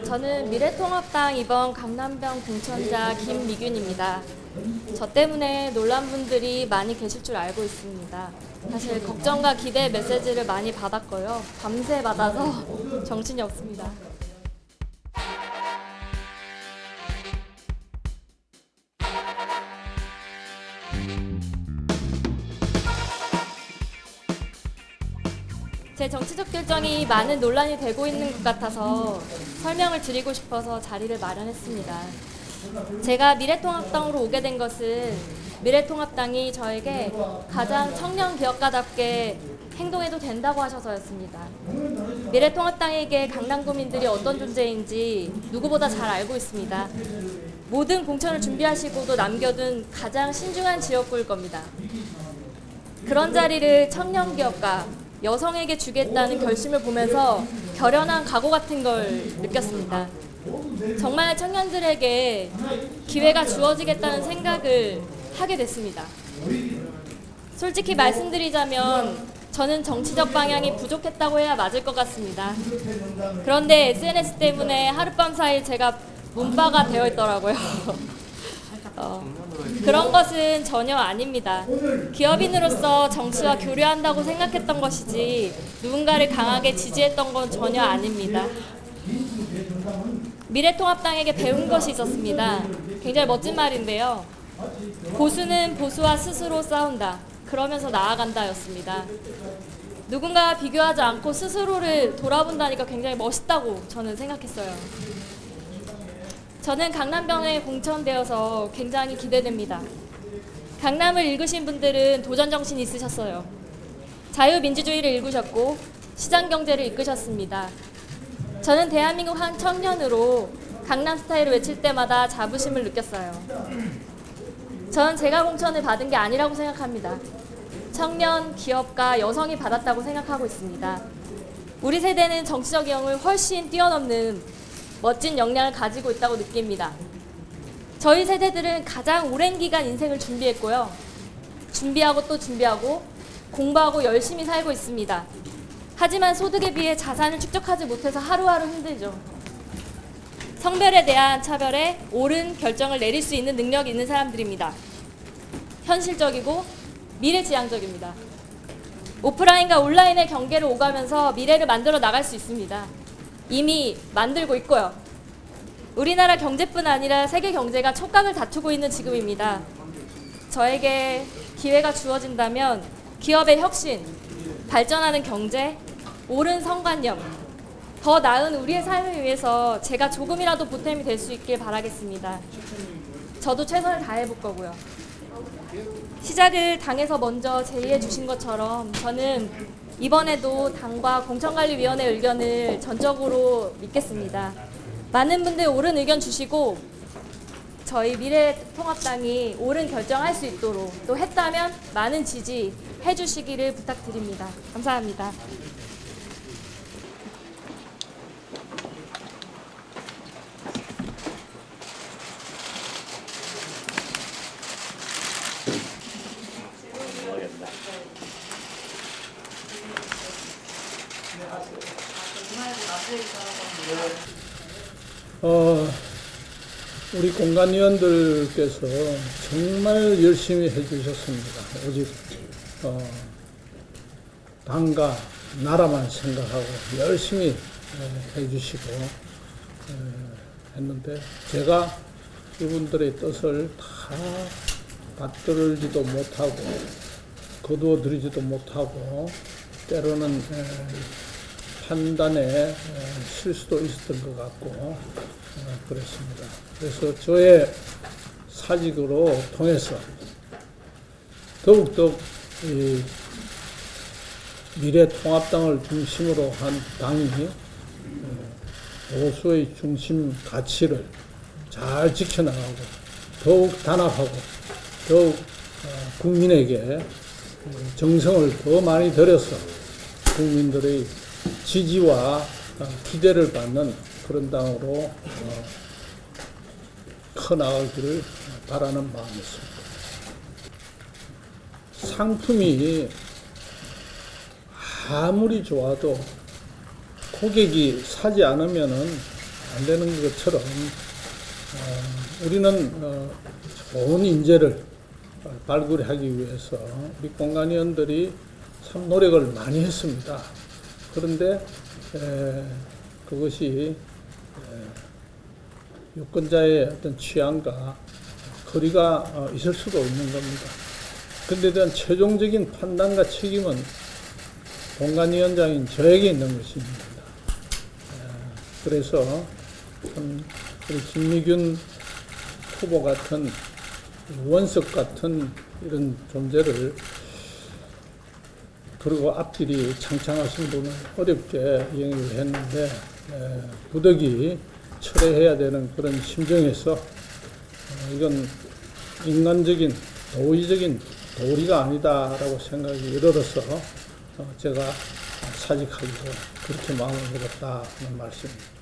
저는 미래통합당 이번 강남병 공천자 김미균입니다. 저 때문에 놀란 분들이 많이 계실 줄 알고 있습니다. 사실 걱정과 기대 메시지를 많이 받았고요. 밤새 받아서 정신이 없습니다. 제 정치적 결정이 많은 논란이 되고 있는 것 같아서 설명을 드리고 싶어서 자리를 마련했습니다. 제가 미래통합당으로 오게 된 것은 미래통합당이 저에게 가장 청년기업가답게 행동해도 된다고 하셔서였습니다. 미래통합당에게 강남구민들이 어떤 존재인지 누구보다 잘 알고 있습니다. 모든 공천을 준비하시고도 남겨둔 가장 신중한 지역구일 겁니다. 그런 자리를 청년기업가, 여성에게 주겠다는 결심을 보면서 결연한 각오 같은 걸 느꼈습니다. 정말 청년들에게 기회가 주어지겠다는 생각을 하게 됐습니다. 솔직히 말씀드리자면 저는 정치적 방향이 부족했다고 해야 맞을 것 같습니다. 그런데 SNS 때문에 하룻밤 사이 제가 문바가 되어 있더라고요. 그런 것은 전혀 아닙니다. 기업인으로서 정치와 교류한다고 생각했던 것이지 누군가를 강하게 지지했던 건 전혀 아닙니다. 미래통합당에게 배운 것이 있었습니다. 굉장히 멋진 말인데요. 보수는 보수와 스스로 싸운다. 그러면서 나아간다였습니다. 누군가와 비교하지 않고 스스로를 돌아본다니까 굉장히 멋있다고 저는 생각했어요. 저는 강남병에 공천되어서 굉장히 기대됩니다. 강남을 읽으신 분들은 도전정신이 있으셨어요. 자유민주주의를 읽으셨고 시장경제를 이끄셨습니다. 저는 대한민국 한 청년으로 강남 스타일을 외칠 때마다 자부심을 느꼈어요. 저는 제가 공천을 받은 게 아니라고 생각합니다. 청년, 기업가, 여성이 받았다고 생각하고 있습니다. 우리 세대는 정치적 영을 훨씬 뛰어넘는 멋진 역량을 가지고 있다고 느낍니다. 저희 세대들은 가장 오랜 기간 인생을 준비했고요. 준비하고 또 준비하고 공부하고 열심히 살고 있습니다. 하지만 소득에 비해 자산을 축적하지 못해서 하루하루 힘들죠. 성별에 대한 차별에 옳은 결정을 내릴 수 있는 능력이 있는 사람들입니다. 현실적이고 미래지향적입니다. 오프라인과 온라인의 경계를 오가면서 미래를 만들어 나갈 수 있습니다. 이미 만들고 있고요. 우리나라 경제뿐 아니라 세계 경제가 촉각을 다투고 있는 지금입니다. 저에게 기회가 주어진다면 기업의 혁신, 발전하는 경제, 옳은 성관념, 더 나은 우리의 삶을 위해서 제가 조금이라도 보탬이 될 수 있길 바라겠습니다. 저도 최선을 다해볼 거고요. 시작을 당에서 먼저 제의해 주신 것처럼 저는 이번에도 당과 공천관리위원회 의견을 전적으로 믿겠습니다. 많은 분들 옳은 의견 주시고 저희 미래통합당이 옳은 결정할 수 있도록 또 했다면 많은 지지해 주시기를 부탁드립니다. 감사합니다. 우리 공관위원들께서 정말 열심히 해주셨습니다. 오직 당과 나라만 생각하고 열심히 해주시고 했는데 제가 이분들의 뜻을 다 받들지도 못하고 거두어들이지도 못하고 때로는 판단에 실수도 있었던 것 같고 그랬습니다. 그래서 저의 사직으로 통해서 더욱더 이 미래통합당을 중심으로 한 당이 보수의 중심 가치를 잘 지켜나가고 더욱 단합하고 더욱 국민에게 정성을 더 많이 들여서 국민들의 지지와 기대를 받는 그런 당으로 커나가기를 바라는 마음이 있습니다. 상품이 아무리 좋아도 고객이 사지 않으면은 안 되는 것처럼 우리는 좋은 인재를 발굴하기 위해서 우리 공관위원들이 참 노력을 많이 했습니다. 그런데 그것이 유권자의 어떤 취향과 거리가 있을 수도 있는 겁니다. 그런데 대한 최종적인 판단과 책임은 공관위원장인 저에게 있는 것입니다. 그래서 참 우리 김미균 후보 같은 원석 같은 이런 존재를, 그리고 앞길이 창창하신 분을 어렵게 영입을 했는데 부득이 철회해야 되는 그런 심정에서 이건 인간적인 도의적인 도리가 아니다라고 생각이 이르러서 제가 사직하기로 그렇게 마음을 먹었다는 말씀입니다.